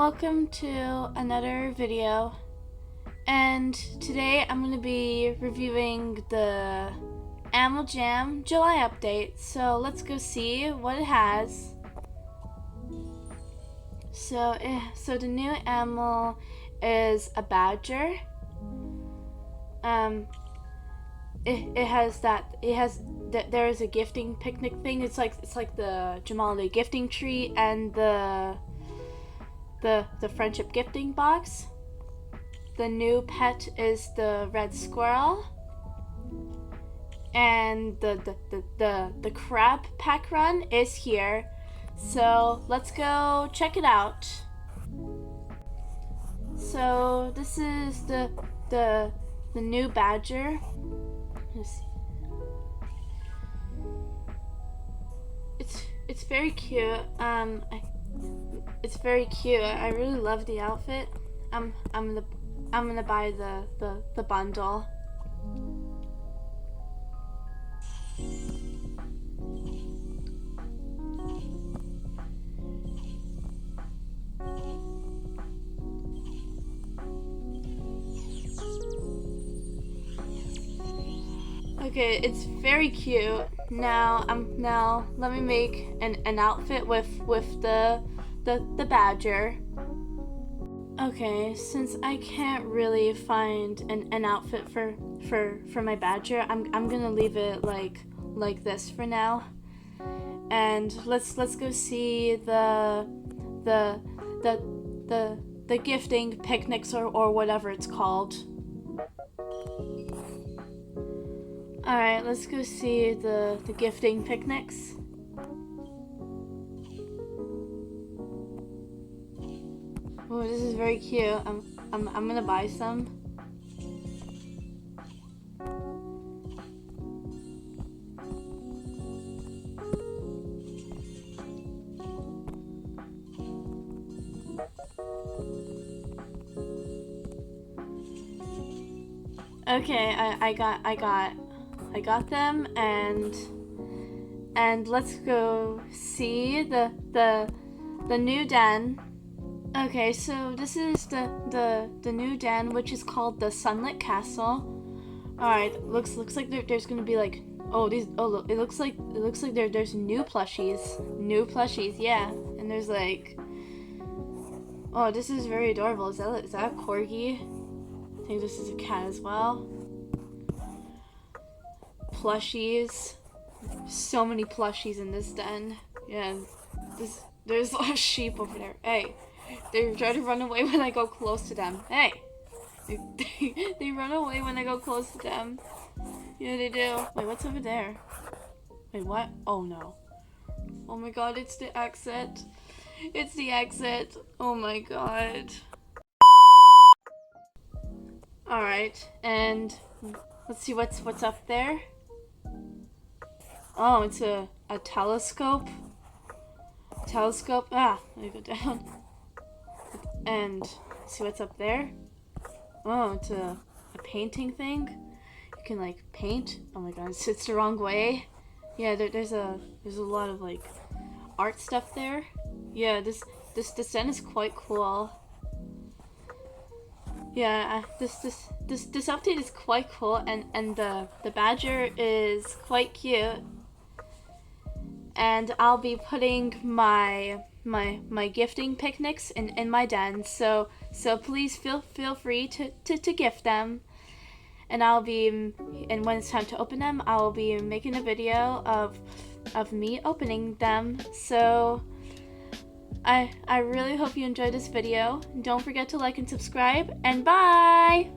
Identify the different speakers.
Speaker 1: welcome to another video, and today I'm going to be reviewing the Animal Jam July update, so let's go see what it has. So the new animal is a badger. There is a gifting picnic thing. It's like the Jamalade gifting tree and the friendship gifting box. The new pet is the red squirrel, and the crab pack run is here. So let's go check it out. So this is the new badger. Let's see. It's very cute. It's very cute. I really love the outfit. I'm gonna buy the bundle. Okay, it's very cute. Now let me make an outfit with the badger. Okay, since I can't really find an outfit for my badger, I'm gonna leave it like this for now. And let's go see the gifting picnics or whatever it's called. Alright, let's go see the gifting picnics. Oh, this is very cute. I'm gonna buy some. Okay, I got them, and let's go see the new den. Okay, so this is the new den, which is called the Sunlit Castle. All right, looks like there's gonna be like look, it looks like there's new plushies, yeah, and there's like, oh, this is very adorable. Is that a corgi? I think this is a cat as well. Plushies, so many plushies in this den. Yeah, there's a lot of sheep over there. Hey, they try to run away when I go close to them. Hey, they run away when I go close to them. Yeah, they do. Wait, what's over there? Wait, what? Oh no. Oh my god, it's the exit. It's the exit. Oh my god. Alright, and let's see what's up there. Oh, it's a telescope. Ah, let me go down. And see what's up there. Oh, it's a painting thing. You can like paint. Oh my god, it sits the wrong way. Yeah, there's a lot of like art stuff there. Yeah, this den is quite cool. Yeah, this update is quite cool, and the badger is quite cute. And I'll be putting my gifting picnics in my den, so please feel free to gift them. And and when it's time to open them, I'll be making a video of me opening them. So I really hope you enjoyed this video. Don't forget to like and subscribe, and bye!